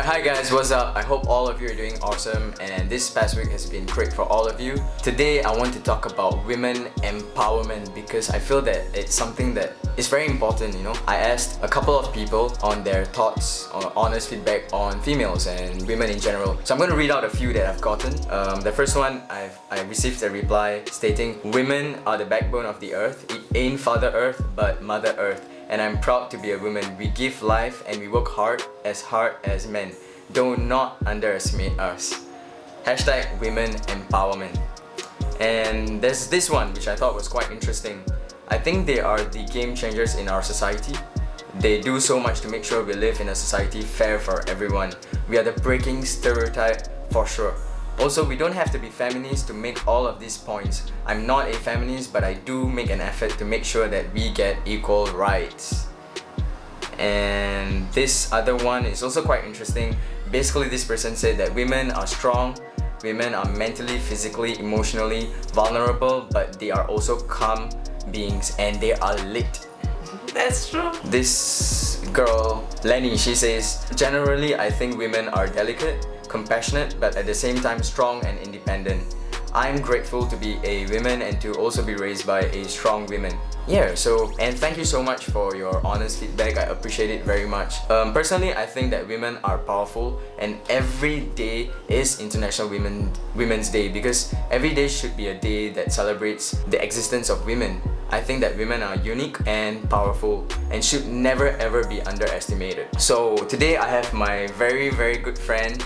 Alright, hi guys, what's up? I hope all of you are doing awesome and this past week has been great for all of you. Today I want to talk about women empowerment because I feel that it's something that is very important, I asked a couple of people on their thoughts or honest feedback on females and women in general. So I'm going to read out a few that I've gotten. The first one, I received a reply stating, "Women are the backbone of the earth. It ain't Father Earth but Mother Earth. And I'm proud to be a woman. We give life and we work hard as men. Do not underestimate us." Hashtag women empowerment. And there's this one which I thought was quite interesting. I think they are the game changers in our society. They do so much to make sure we live in a society fair for everyone. We are the breaking stereotype for sure. Also, we don't have to be feminists to make all of these points. I'm not a feminist, but I do make an effort to make sure that we get equal rights. And this other one is also quite interesting. Basically, this person said that women are strong, women are mentally, physically, emotionally vulnerable, but they are also calm beings and they are lit. That's true. This girl, Lenny, she says, "Generally, I think women are delicate, compassionate, but at the same time strong and independent. I'm grateful to be a woman and to also be raised by a strong woman." Yeah, and thank you so much for your honest feedback. I appreciate it very much. Personally, I think that women are powerful and every day is International Women's Day because every day should be a day that celebrates the existence of women. I think that women are unique and powerful and should never ever be underestimated. So today I have my very good friend.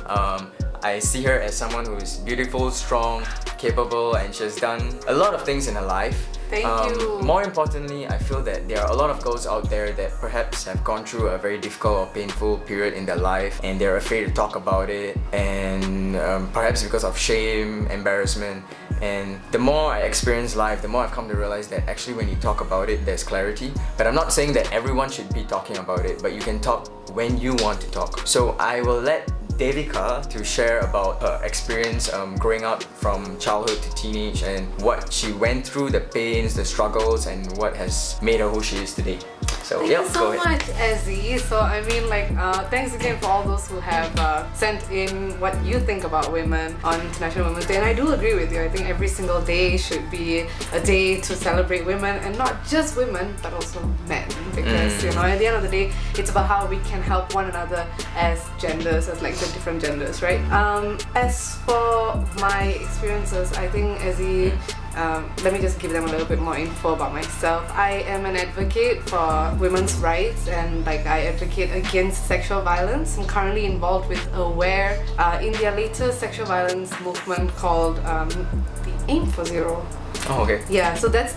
I see her as someone who is beautiful, strong, capable, and she has done a lot of things in her life. Thank you. More importantly, I feel that there are a lot of girls out there that perhaps have gone through a very difficult or painful period in their life and they're afraid to talk about it, and perhaps because of shame, embarrassment. And the more I experience life, the more I've come to realize that actually when you talk about it, there's clarity. But I'm not saying that everyone should be talking about it, but you can talk when you want to talk. So I will let Devika to share about her experience growing up from childhood to teenage and what she went through, the pains, the struggles, and what has made her who she is today. So Thank you so much, Ezzy. So thanks again for all those who have sent in what you think about women on International Women's Day. And I do agree with you. I think every single day should be a day to celebrate women, and not just women, but also men. Because at the end of the day, it's about how we can help one another as genders, as like the different genders, right? As for my experiences, I think Ezzy, let me just give them a little bit more info about myself. I am an advocate for women's rights and I advocate against sexual violence. I'm currently involved with AWARE in their latest sexual violence movement called the Aim for Zero. Oh, okay. Yeah, so that's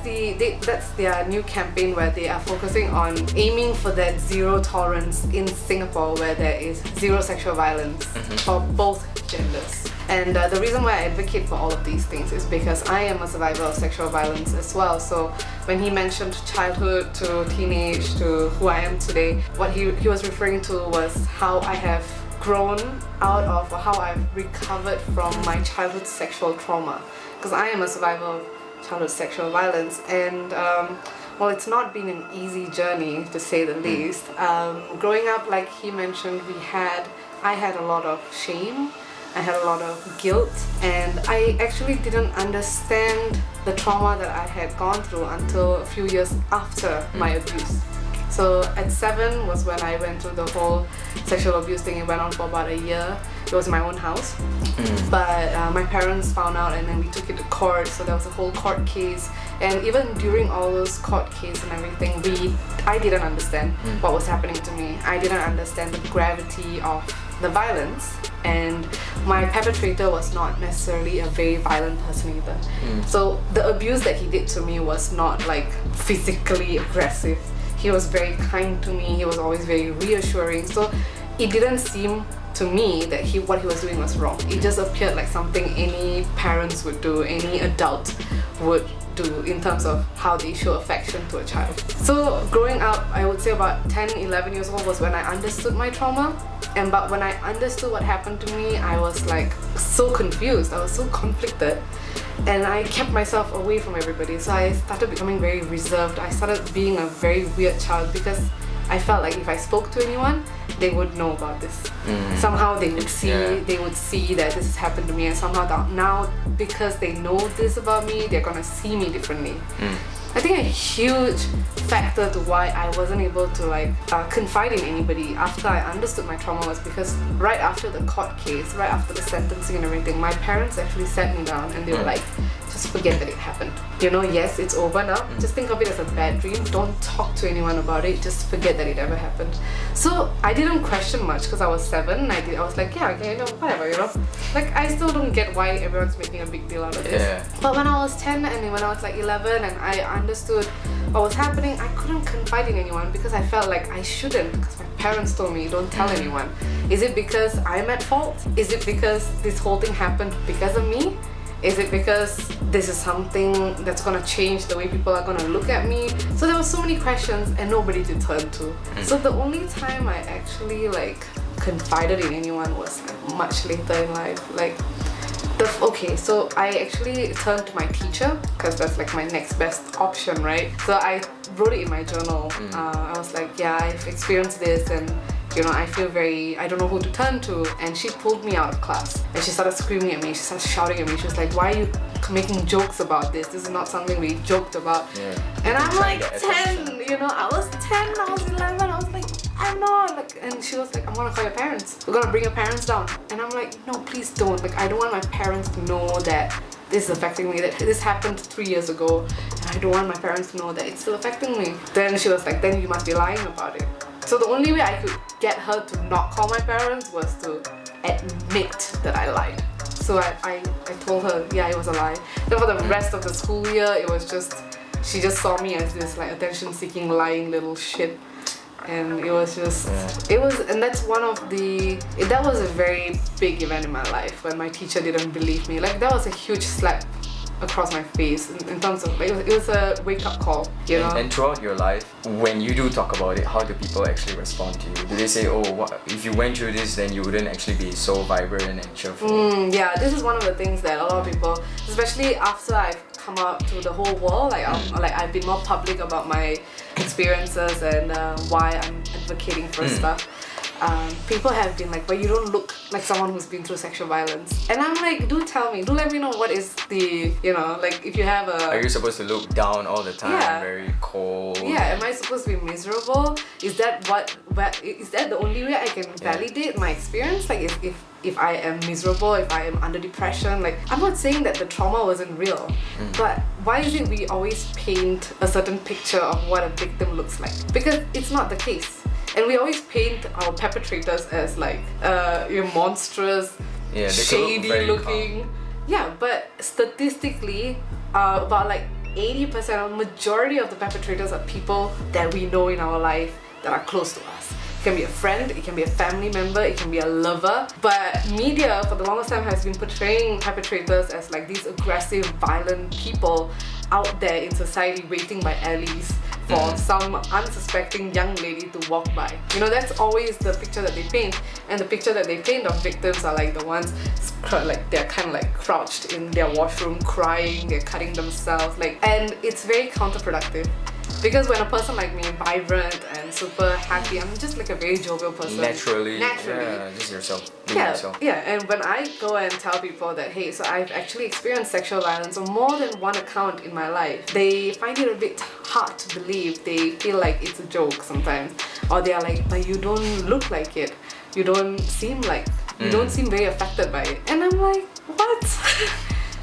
their new campaign where they are focusing on aiming for that zero tolerance in Singapore, where there is zero sexual violence for both genders. And the reason why I advocate for all of these things is because I am a survivor of sexual violence as well. So when he mentioned childhood to teenage to who I am today, what he was referring to was how I have grown out of, or how I've recovered from my childhood sexual trauma. Because I am a survivor of childhood sexual violence, and it's not been an easy journey to say the least. Growing up, like he mentioned, I had a lot of shame, I had a lot of guilt, and I actually didn't understand the trauma that I had gone through until a few years after my abuse. So at 7 was when I went through the whole sexual abuse thing. It went on for about a year. It was in my own house. But my parents found out and then we took it to court. So there was a whole court case. And even during all those court cases and everything, I didn't understand what was happening to me. I didn't understand the gravity of the violence. And my perpetrator was not necessarily a very violent person either. So the abuse that he did to me was not physically aggressive. He was very kind to me, he was always very reassuring. So it didn't seem to me that what he was doing was wrong. It just appeared like something any parents would do, any adult would do in terms of how they show affection to a child. So growing up, I would say about 10, 11 years old was when I understood my trauma. But when I understood what happened to me, I was so confused, I was so conflicted. And I kept myself away from everybody. So I started becoming very reserved. I started being a very weird child because I felt like if I spoke to anyone, they would know about this. Somehow they would see that this has happened to me, and somehow now because they know this about me, they're gonna see me differently. I think a huge factor to why I wasn't able to confide in anybody after I understood my trauma was because right after the court case, right after the sentencing and everything, my parents actually sat me down and they were like, just forget that it happened. Yes, it's over now. Just think of it as a bad dream. Don't talk to anyone about it. Just forget that it ever happened. So I didn't question much because I was 7. I was like, yeah, okay, whatever, Like, I still don't get why everyone's making a big deal out of this. Yeah. But when I was 10 and when I was 11 and I understood what was happening, I couldn't confide in anyone because I felt like I shouldn't, because my parents told me, don't tell anyone. Is it because I'm at fault? Is it because this whole thing happened because of me? Is it because this is something that's gonna change the way people are gonna look at me? So there were so many questions and nobody to turn to. So the only time I actually confided in anyone was much later in life. So I actually turned to my teacher because that's my next best option, right? So I wrote it in my journal. I was like, yeah, I've experienced this and I feel I don't know who to turn to. And she pulled me out of class and she started screaming at me, she started shouting at me. She was like, why are you making jokes about this? This is not something we joked about. And I'm 10, I was 10, I was 11, I was like, I'm not. And she was like, I'm gonna call your parents. We're gonna bring your parents down. And I'm like, no, please don't. I don't want my parents to know that this is affecting me, that this happened 3 years ago, and I don't want my parents to know that it's still affecting me. Then she was like, then you must be lying about it. So the only way I could get her to not call my parents was to admit that I lied. So I told her, yeah, it was a lie. Then for the rest of the school year, it was just, she just saw me as this attention-seeking, lying little shit. And it was just, and that's that was a very big event in my life when my teacher didn't believe me. That was a huge slap across my face in terms of, it was a wake-up call, And throughout your life, when you do talk about it, how do people actually respond to you? Do they say, if you went through this, then you wouldn't actually be so vibrant and cheerful? Yeah, this is one of the things that a lot of people, especially after I've come out to the whole world, I've been more public about my experiences and why I'm advocating for stuff. People have been like, but you don't look like someone who's been through sexual violence. And I'm like, do tell me, do let me know what is the, if you have a... Are you supposed to look down all the time, very cold? Yeah, am I supposed to be miserable? Is that the only way I can validate my experience? If I am miserable, if I am under depression, I'm not saying that the trauma wasn't real, but why is it we always paint a certain picture of what a victim looks like? Because it's not the case. And we always paint our perpetrators as monstrous, shady looking. Calm. Yeah, but statistically, about 80% or majority of the perpetrators are people that we know in our life that are close to us. It can be a friend, it can be a family member, it can be a lover. But media for the longest time has been portraying perpetrators as these aggressive, violent people out there in society waiting by alleys for some unsuspecting young lady to walk by. That's always the picture that they paint. And the picture that they paint of victims are the ones, they're kind of crouched in their washroom crying, they're cutting themselves. And it's very counterproductive. Because when a person like me, vibrant and super happy, I'm just a very jovial person. Naturally. Yeah, just yourself. Yeah, and when I go and tell people that, hey, so I've actually experienced sexual violence on more than one account in my life, they find it a bit hard to believe. They feel like it's a joke sometimes. Or they are like, but you don't look like it. You don't seem very affected by it. And I'm like, what?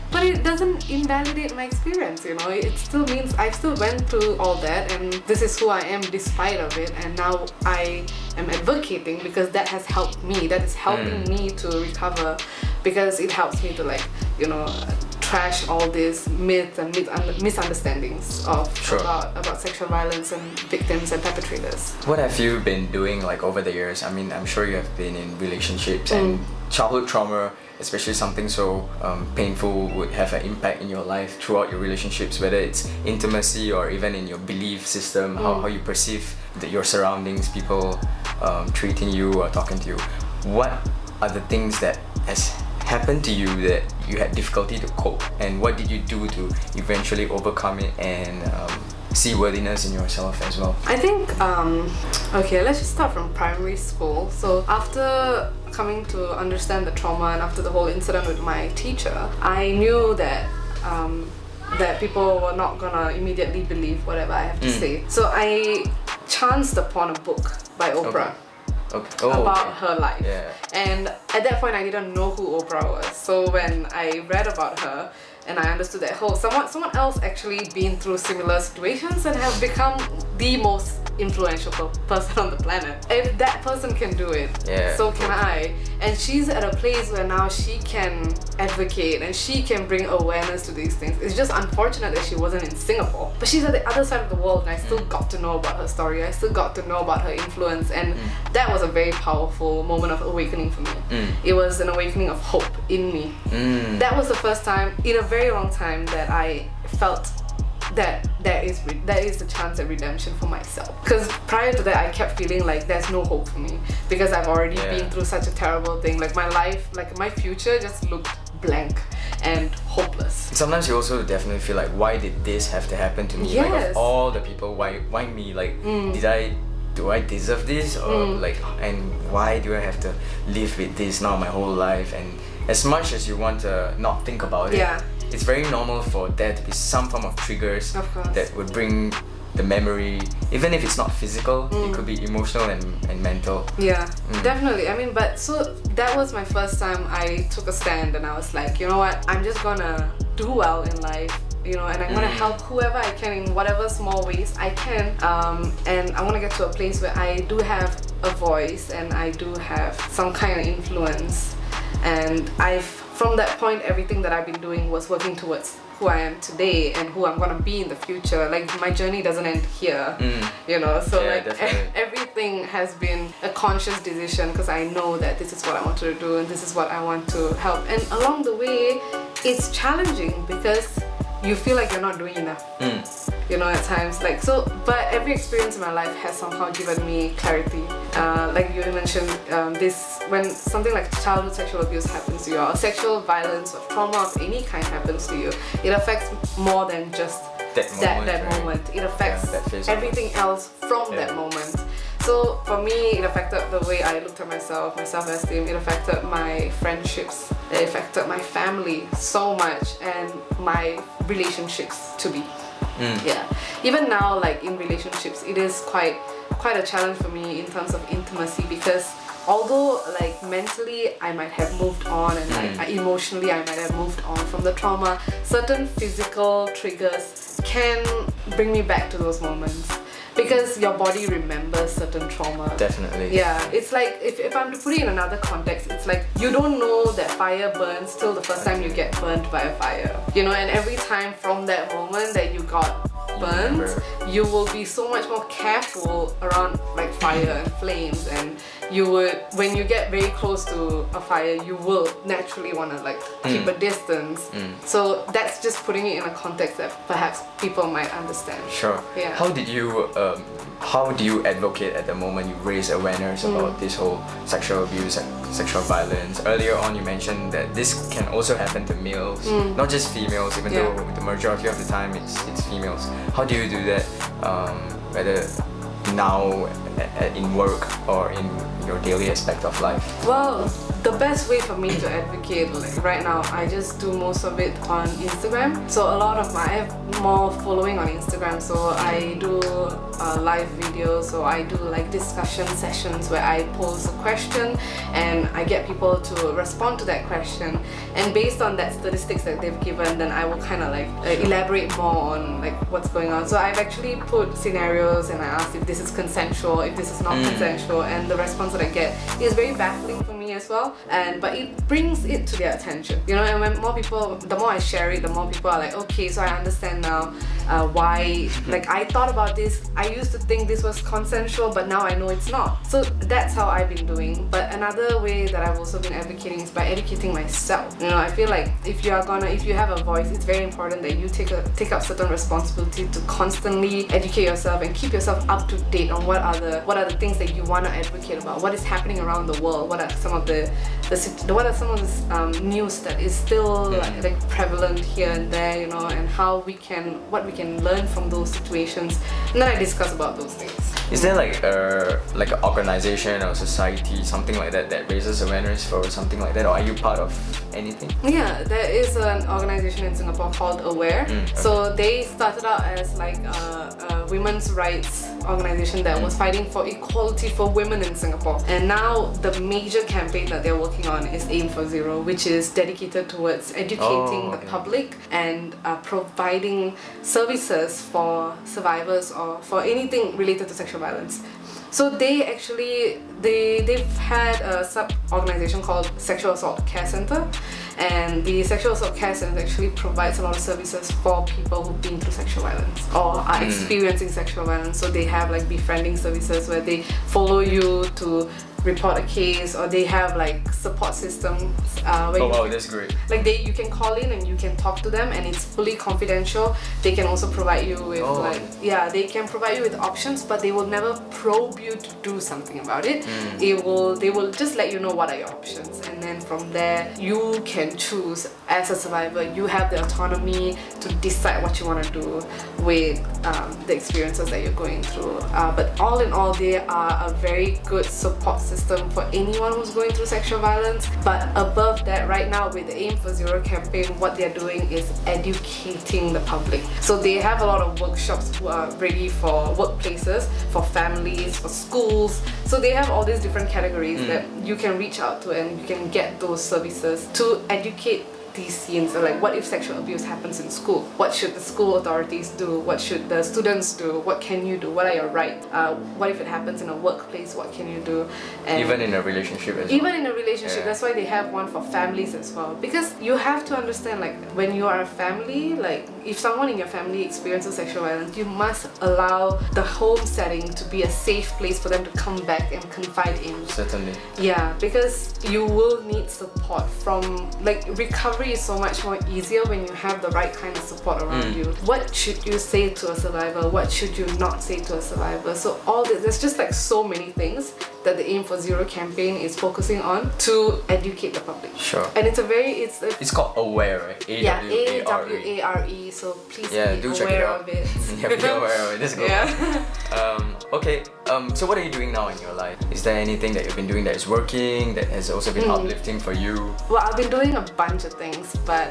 But it doesn't invalidate my experience, It still means I still went through all that and this is who I am despite of it, and now I am advocating because that has helped me. That is helping me to recover because it helps me to trash all these myths and misunderstandings about sexual violence and victims and perpetrators. What have you been doing over the years? I mean, I'm sure you have been in relationships and childhood trauma, especially something so painful, would have an impact in your life throughout your relationships, whether it's intimacy or even in your belief system, how you perceive your surroundings, people treating you or talking to you. What are the things that has happened to you that you had difficulty to cope, and what did you do to eventually overcome it and see worthiness in yourself as well? I think, okay, let's just start from primary school. So after coming to understand the trauma and after the whole incident with my teacher, I knew that that people were not gonna immediately believe whatever I have to say. So I chanced upon a book by Oprah. About her life. Yeah. And at that point I didn't know who Oprah was. So when I read about her and I understood that someone else actually been through similar situations and have become the most influential person on the planet. If that person can do it, so can I. And she's at a place where now she can advocate and she can bring awareness to these things. It's just unfortunate that she wasn't in Singapore. But she's at the other side of the world and I still got to know about her story. I still got to know about her influence, and that was a very powerful moment of awakening for me. It was an awakening of hope in me. That was the first time in a very long time that I felt that there is a chance at redemption for myself. Because prior to that I kept feeling like there's no hope for me because I've already been through such a terrible thing. Like my life, like my future just looked blank and hopeless. Sometimes you also definitely feel like, why did this have to happen to me? Yes. Like of all the people, why me? Like do I deserve this? Or like, and why do I have to live with this now my whole life? And as much as you want to not think about it, it's very normal for there to be some form of triggers that would bring the memory, even if it's not physical, it could be emotional and mental. Definitely. I mean, but so that was my first time I took a stand and I was like, you know what, I'm just gonna do well in life, you know, and I'm gonna help whoever I can in whatever small ways I can, and I want to get to a place where I do have a voice and I do have some kind of influence. And from that point, everything that I've been doing was working towards who I am today and who I'm gonna be in the future. Like my journey doesn't end here, you know. So everything has been a conscious decision because I know that this is what I want to do and this is what I want to help. And along the way, it's challenging because you feel like you're not doing enough. You know, at times, like so. But every experience in my life has somehow given me clarity. Like you mentioned, this when something like childhood sexual abuse happens to you, or sexual violence or trauma of any kind happens to you, it affects more than just that moment. It affects everything else from that moment. So for me, it affected the way I looked at myself, my self-esteem. It affected my friendships. It affected my family so much, and my relationships to be. Even now, like in relationships, it is quite a challenge for me in terms of intimacy, because although like mentally I might have moved on and like emotionally I might have moved on from the trauma, certain physical triggers can bring me back to those moments. Because your body remembers certain trauma. Definitely. Yeah, it's like, if I'm to put it in another context, it's like you don't know that fire burns till the first time you get burnt by a fire. You know, and every time from that moment that you got burnt, you will be so much more careful around like fire and flames, and you would, when you get very close to a fire, you will naturally want to like keep a distance. So that's just putting it in a context that perhaps people might understand. Sure. Yeah. How do you advocate at the moment you raise awareness about this whole sexual abuse and sexual violence? Earlier on you mentioned that this can also happen to males, not just females, even though the majority of the time it's females. How do you do that, whether now in work or in your daily aspect of life? Well, the best way for me to advocate, like right now, I just do most of it on Instagram. So I have more following on Instagram, so I do live videos, so I do like discussion sessions where I pose a question and I get people to respond to that question, and based on that statistics that they've given, then I will kind of like elaborate more on like what's going on. So I've actually put scenarios and I asked if this is consensual, if this is not consensual, and the response that I get is very baffling for me as well, but it brings it to their attention, you know. And when more people, the more I share it, the more people are like, okay, so I understand now why, like I thought about this, I used to think this was consensual, but now I know it's not. So that's how I've been doing. But another way that I've also been advocating is by educating myself. You know, I feel like if you have a voice, it's very important that you take up certain responsibility to constantly educate yourself and keep yourself up to date on what are the things that you want to advocate about, what is happening around the world, what are some of the what are some of the news that is still like prevalent here and there, you know, and what we can learn from those situations, and then I discuss about those things. Is there like an organization or society, something like that, that raises awareness for something like that, or are you part of anything? Yeah, there is an organization in Singapore called Aware. Okay. So they started out as like a women's rights organization that was fighting for equality for women in Singapore. And now the major campaign that they're working on is Aim for Zero, which is dedicated towards educating the public and providing services for survivors or for anything related to sexual violence. So they've had a sub-organization called Sexual Assault Care Center, and the Sexual Assault Care Center actually provides a lot of services for people who've been through sexual violence or are experiencing sexual violence. So they have like befriending services where they follow you to report a case, or they have like support systems where That's great. like you can call in and you can talk to them, and it's fully confidential. They can also provide you with they can provide you with options, but they will never probe you to do something about it. They will just let you know what are your options, and then from there you can choose. As a survivor, you have the autonomy to decide what you want to do with the experiences that you're going through. But all in all, they are a very good support system for anyone who's going through sexual violence. But above that, right now with the Aim for Zero campaign, what they're doing is educating the public. So they have a lot of workshops who are ready for workplaces, for families, for schools. So they have all these different categories that you can reach out to, and you can get those services to educate these scenes. Like, what if sexual abuse happens in school? What should the school authorities do? What should the students do? What can you do? What are your rights? What if it happens in a workplace? What can you do? And even in a relationship as well. Even in a relationship, that's why they have one for families as well. Because you have to understand, like, when you are a family, like, if someone in your family experiences sexual violence, you must allow the home setting to be a safe place for them to come back and confide in. Certainly. Yeah, because you will need support from, like, recovery is so much more easier when you have the right kind of support around you. What should you say to a survivor? What should you not say to a survivor? So all this, there's just like so many things that the Aim for Zero campaign is focusing on to educate the public. Sure. And it's called Aware, right? AWARE. So please be aware of it. Yeah, be aware of it. Let's go. Okay. So what are you doing now in your life? Is there anything that you've been doing that is working, that has also been uplifting for you? Well, I've been doing a bunch of things, but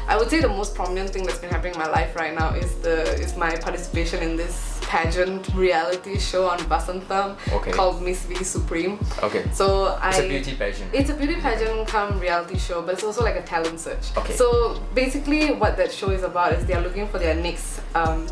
I would say the most prominent thing that's been happening in my life right now is my participation in this pageant reality show on Vasantham called Miss V Supreme. Okay. So it's a beauty pageant. It's a beauty pageant come reality show, but it's also like a talent search. Okay. So basically what that show is about is they're looking for their next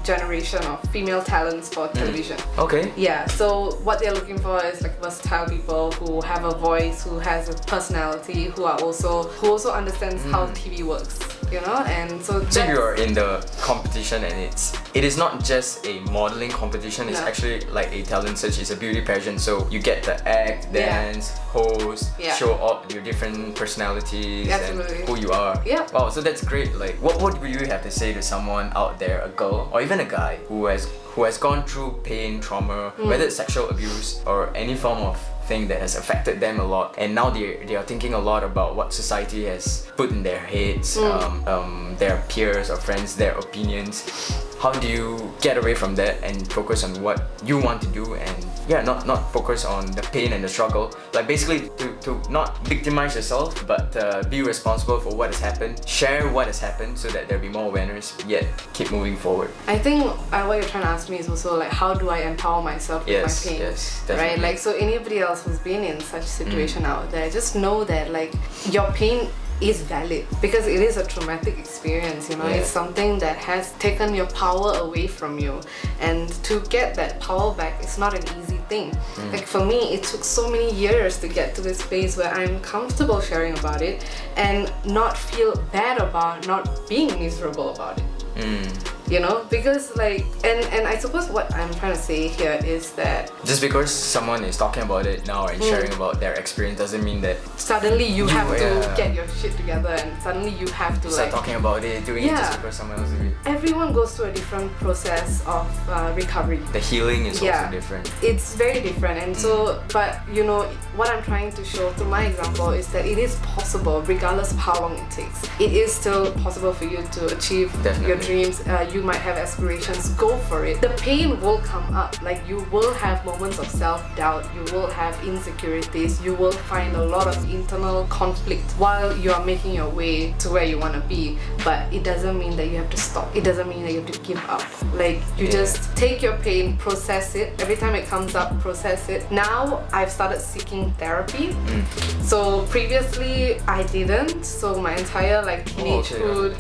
generation of female talents for television. Okay. Yeah, so what they're looking for is like versatile people who have a voice, who has a personality, who also understands how TV works, you know? And so you are in the competition, and it is not just a modeling competition, it's actually like a talent search. It's a beauty pageant, so you get to act, dance, host, show off your different personalities and who you are. Wow, so that's great. Like, what would you have to say to someone out there, a girl or even a guy who has gone through pain, trauma, whether it's sexual abuse or any form of thing that has affected them a lot, and now they are thinking a lot about what society has put in their heads, their peers or friends, their opinions. How do you get away from that and focus on what you want to do, and not focus on the pain and the struggle, like basically to not victimize yourself, but be responsible for what has happened, share what has happened so that there'll be more awareness, yet keep moving forward. I think what you're trying to ask me is also like, how do I empower myself with my pain? Yes, definitely. Right? Like, so anybody else who's been in such situation out there, just know that like your pain is valid, because it is a traumatic experience, you know. It's something that has taken your power away from you, and to get that power back is not an easy thing. Like for me, it took so many years to get to this place where I'm comfortable sharing about it and not feel bad about not being miserable about it. you know, because like, and I suppose what I'm trying to say here is that just because someone is talking about it now and sharing about their experience doesn't mean that suddenly you have to get your shit together and suddenly you have to start like talking about it, doing it just because someone else did it. Everyone goes through a different process of recovery. The healing is also different. It's very different, and so, but you know, what I'm trying to show through my example is that it is possible, regardless of how long it takes. It is still possible for you to achieve your dreams. You might have aspirations, go for it. The pain will come up, like you will have moments of self-doubt, you will have insecurities, you will find a lot of internal conflict while you are making your way to where you want to be, but it doesn't mean that you have to stop. It doesn't mean that you have to give up. Like you just take your pain, process it. Every time it comes up, process it. Now I've started seeking therapy. So previously I didn't. So my entire like teenagehood,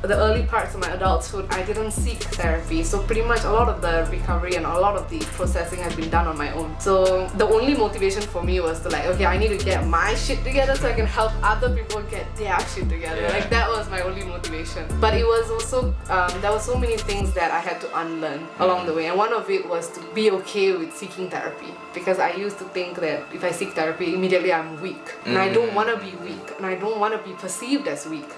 the early parts of my adulthood, I didn't seek therapy. So pretty much a lot of the recovery and a lot of the processing has been done on my own. So the only motivation for me was to like, okay, I need to get my shit together so I can help other people get their shit together. Like that was my only motivation. But it was also there were so many things that I had to unlearn along the way, and one of it was to be okay with seeking therapy, because I used to think that if I seek therapy, immediately I'm weak, and I don't want to be weak, and I don't want to be perceived as weak.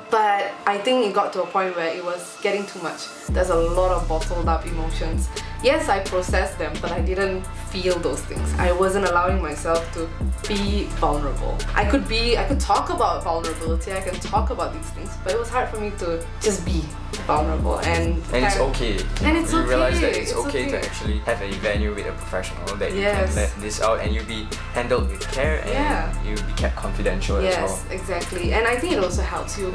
But I think it got to a point where it was getting too much. There's a lot of bottled up emotions. Yes, I processed them, but I didn't feel those things. I wasn't allowing myself to be vulnerable. I could talk about vulnerability, I can talk about these things, but it was hard for me to just be vulnerable. And it's okay. And it's you okay. realize that it's okay to actually have a venue with a professional that you can let this out and you'll be handled with care and you'll be kept confidential as well. Yes, exactly. And I think it also helps you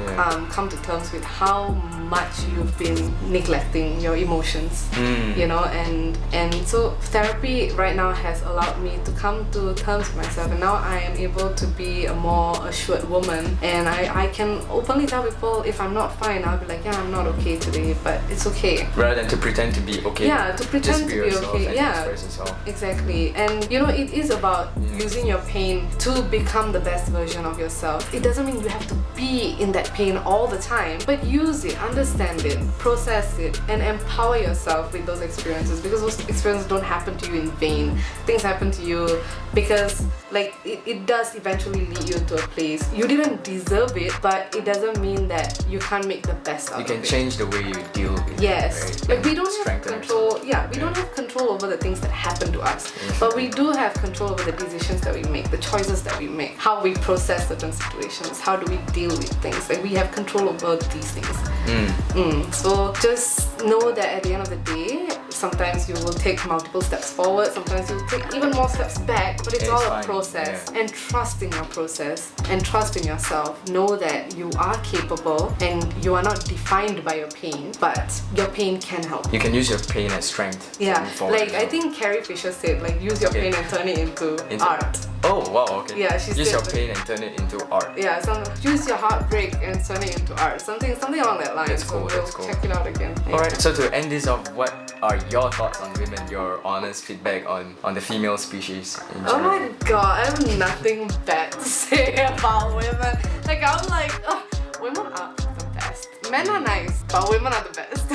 come to terms with how much you've been neglecting your emotions, you know, and so therapy right now has allowed me to come to terms with myself, and now I am able to be a more assured woman, and I can openly tell people if I'm not fine, I'll be like, yeah, I'm not okay today, but it's okay. Rather than to pretend to be okay. Yeah, to pretend to be okay. Yeah, express yourself. Exactly. And you know, it is about using your pain to become the best version of yourself. It doesn't mean you have to be in that pain all the time, but use it, understand it, process it, and empower yourself with those experiences, because those experiences don't happen to you in vain. Things happen to you because like it does eventually lead you to a place. You didn't deserve it, but it doesn't mean that you can't make the best out of it. You can change the way you deal with it. Yes. Right? Like we don't have control. We don't have control over the things that happen to us, but we do have control over the decisions that we make, the choices that we make, how we process certain situations, how do we deal with things. Like we have control over these things. So just know that at the end of the day, sometimes you will take multiple steps forward, sometimes you'll take even more steps back, but it's all a process. And trust in your process and trust in yourself. Know that you are capable and you are not defined by your pain, but your pain can help. You can use your pain as strength. Like I think Carrie Fisher said, like use your pain and turn it into art. Oh wow, okay. Yeah, she use said your pain and turn it into art. Yeah, use your heartbreak and turn it into art. Something along that line. That's cool, so we'll check it out again. Alright, so to end this off, what are your thoughts on women, your honest feedback on the female species in general? Oh my god, I have nothing bad to say about women. Like I'm like, women are the best. Men are nice, but women are the best.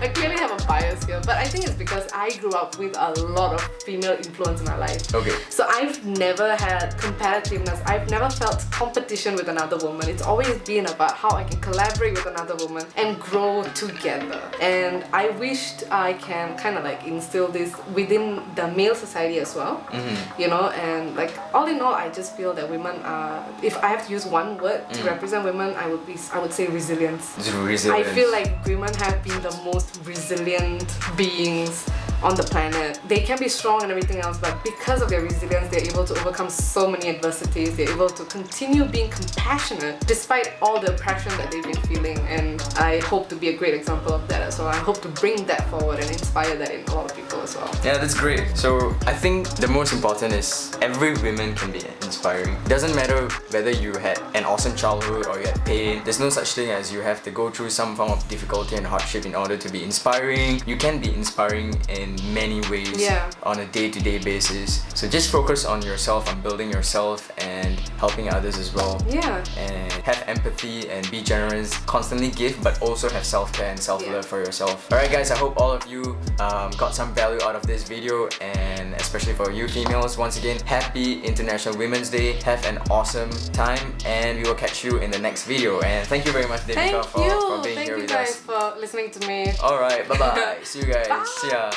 I clearly have a bias here, but I think it's because I grew up with a lot of female influence in my life. Okay. So I've never had competitiveness. I've never felt competition with another woman. It's always been about how I can collaborate with another woman and grow together. And I wished I can kind of like instill this within the male society as well. You know, and like all in all, I just feel that women are, if I have to use one word to represent women, I would say resilience. I feel like women have been the most resilient beings on the planet. They can be strong and everything else, but because of their resilience, they're able to overcome so many adversities. They're able to continue being compassionate despite all the oppression that they've been feeling, and I hope to be a great example of that as well. I hope to bring that forward and inspire that in a lot of people as well. Yeah, that's great. So I think the most important is every woman can be inspiring. It doesn't matter whether you had an awesome childhood or you had pain. There's no such thing as you have to go through some form of difficulty and hardship in order to be inspiring. You can be inspiring in in many ways Yeah. on a day-to-day basis. So just focus on yourself, on building yourself and helping others as well. Yeah. And have empathy and be generous. Constantly give, but also have self-care and self-love for yourself. Alright guys, I hope all of you got some value out of this video, and especially for you females, once again, happy International Women's Day. Have an awesome time, and we will catch you in the next video. And thank you very much, Devika, for being Thank here you with guys us. for listening to me. Alright, bye bye. See you guys. Bye. See ya.